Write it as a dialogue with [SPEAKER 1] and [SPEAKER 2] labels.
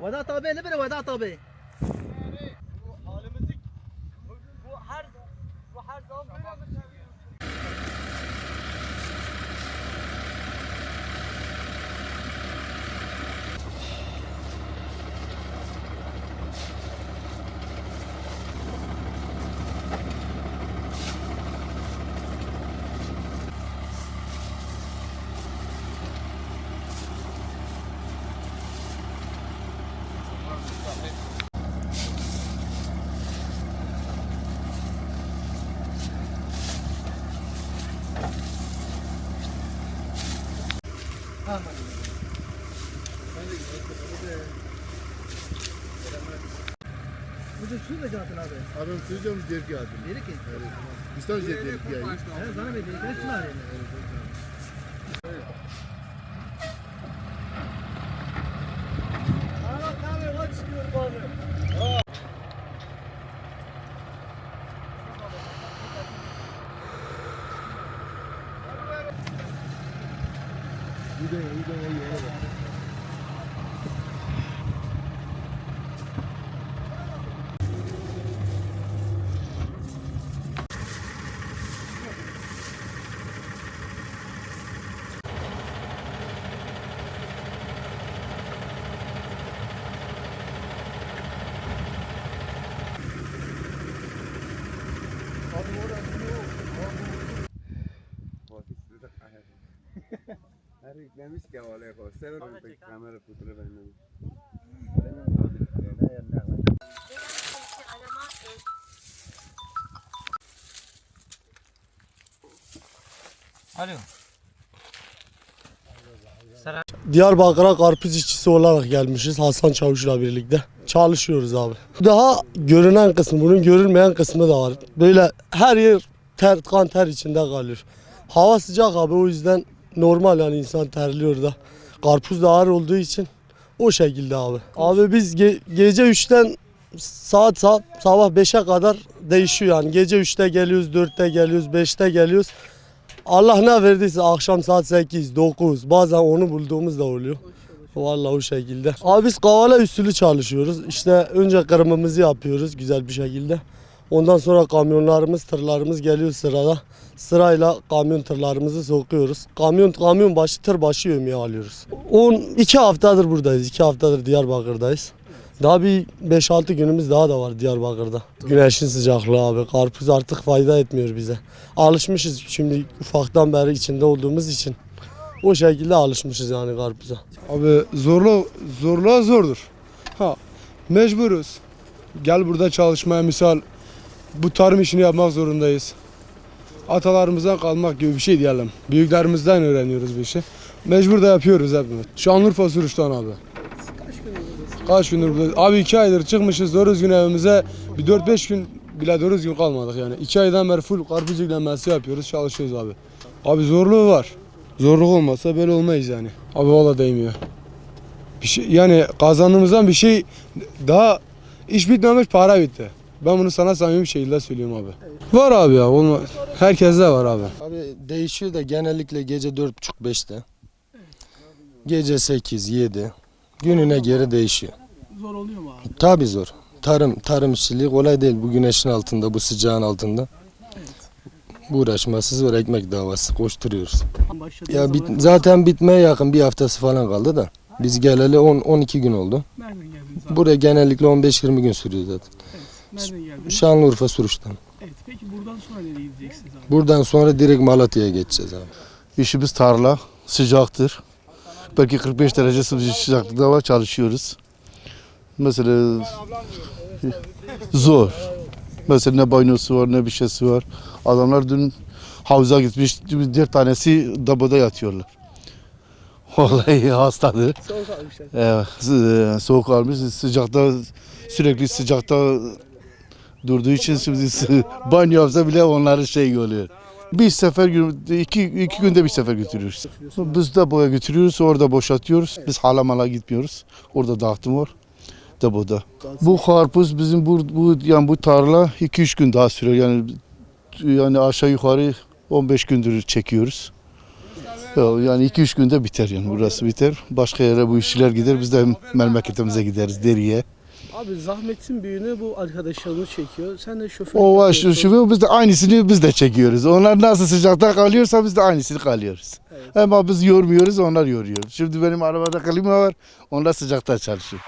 [SPEAKER 1] Vedat abi ne böyle Vedat abi?
[SPEAKER 2] Bu her zaman böyle mi?
[SPEAKER 1] Bu şu da zaten abi.
[SPEAKER 3] Adam söyleyeceğim dergi adım.
[SPEAKER 1] Dedi ki.
[SPEAKER 3] İstanbul dergi yani.
[SPEAKER 1] Evet bana bir dedi. Şunu arayın.
[SPEAKER 4] Her yüklemiş ki havale yapar. Severim pek kamera fotoğrafı vermeyi.
[SPEAKER 2] Alo.
[SPEAKER 5] Diyarbakır'a karpuz işçisi olarak gelmişiz Hasan Çavuş'la birlikte. Çalışıyoruz abi. Daha görünen kısmı, bunun görülmeyen kısmı da var. Böyle her yer kan ter içinde kalıyor. Hava sıcak abi, o yüzden normal yani insan terliyor da. Karpuz da ağır olduğu için o şekilde abi. Abi biz gece 3'ten sabah 5'e kadar değişiyor yani. Gece 3'te geliyoruz, 4'te geliyoruz, 5'te geliyoruz. Allah ne verdiyse akşam saat 8, 9 bazen onu bulduğumuz da oluyor. Vallahi o şekilde. Abi biz kavala usulü çalışıyoruz. İşte önce kırmımızı yapıyoruz güzel bir şekilde. Ondan sonra kamyonlarımız, tırlarımız geliyor sırada. Sırayla kamyon tırlarımızı sokuyoruz. Kamyon başı, tır başı yemeği alıyoruz. 12 haftadır buradayız. 2 haftadır Diyarbakır'dayız. Daha bir 5-6 günümüz daha da var Diyarbakır'da. Güneşin sıcaklığı abi. Karpuz artık fayda etmiyor bize. Alışmışız şimdi ufaktan beri içinde olduğumuz için. O şekilde alışmışız yani karpuza.
[SPEAKER 6] Abi zorluğa zordur. Ha, mecburuz. Gel burada çalışmaya misal bu tarım işini yapmak zorundayız. Atalarımızdan kalmak gibi bir şey diyelim. Büyüklerimizden öğreniyoruz bu işi. Mecbur da yapıyoruz hepimiz. Şanlıurfa Suruç'tan abi. Kaç gündür burada? Abi 2 aydır çıkmışız doğru düzgün evimize. Bir 4-5 gün bile doğru düzgün kalmadık yani. 2 aydan beri full karpuz yüklenmesi yapıyoruz, çalışıyoruz abi. Abi zorluğu var. Zorluk olmasa böyle olmayız yani. Abi valla değmiyor. Bir şey, yani kazandığımızdan bir şey daha iş bitmemiş, para bitti. Ben bunu sana samimi bir şekilde söylüyorum abi. Evet. Var abi ya. Herkeste var abi.
[SPEAKER 5] Abi değişiyor da genellikle gece 4.30-5'te. Gece 8-7. Gününe göre değişiyor.
[SPEAKER 1] Zor oluyor mu abi?
[SPEAKER 5] Tabii zor. Tarım işçiliği kolay değil bu güneşin altında, bu sıcağın altında. Bu uğraşması zor, ekmek davası koşturuyoruz. Ya zaten bitmeye yakın bir haftası falan kaldı da. Biz geleli 12 gün oldu.
[SPEAKER 1] Nereden geldiniz abi?
[SPEAKER 5] Buraya genellikle 15-20 gün sürüyor zaten.
[SPEAKER 1] Evet. Nereden geldiniz?
[SPEAKER 5] Şanlıurfa Suruç'tan.
[SPEAKER 1] Evet. Peki buradan sonra nereye gideceksiniz abi?
[SPEAKER 5] Buradan sonra direkt Malatya'ya geçeceğiz abi.
[SPEAKER 3] İşimiz tarla, sıcaktır. Belki 45 derece sıcaklıkta var, çalışıyoruz. Mesela zor. Mesela ne banyosu var, ne bir şeysi var. Adamlar dün havuza gitmiş, 4 tanesi depoda yatıyorlar. Vallahi hastadır.
[SPEAKER 1] Soğuk almışlar.
[SPEAKER 3] Evet, soğuk almış, sıcakta, sürekli sıcakta durduğu için şimdi banyo yapsa bile onların şey oluyor. Bir sefer, iki günde bir sefer götürüyoruz. Biz depoya götürüyoruz, orada boşaltıyoruz. Biz hala gitmiyoruz. Orada dağıtım var depoda. Bu karpuz bizim bu tarla 2-3 gün daha sürüyor. Yani aşağı yukarı 15 gündür çekiyoruz. Yok, yani 2-3 günde biter yani burası biter. Başka yere bu işçiler gider biz de memleketimize gideriz deriye.
[SPEAKER 1] Abi zahmetin büyüğünü bu arkadaşlarımız çekiyor. Sen de şoför
[SPEAKER 3] O var şu biz de aynısını biz de çekiyoruz. Onlar nasıl sıcakta kalıyorsa biz de aynısını kalıyoruz.
[SPEAKER 1] Evet.
[SPEAKER 3] Ama biz yormuyoruz onlar yoruyor. Şimdi benim arabada klima var onlar sıcakta çalışıyor.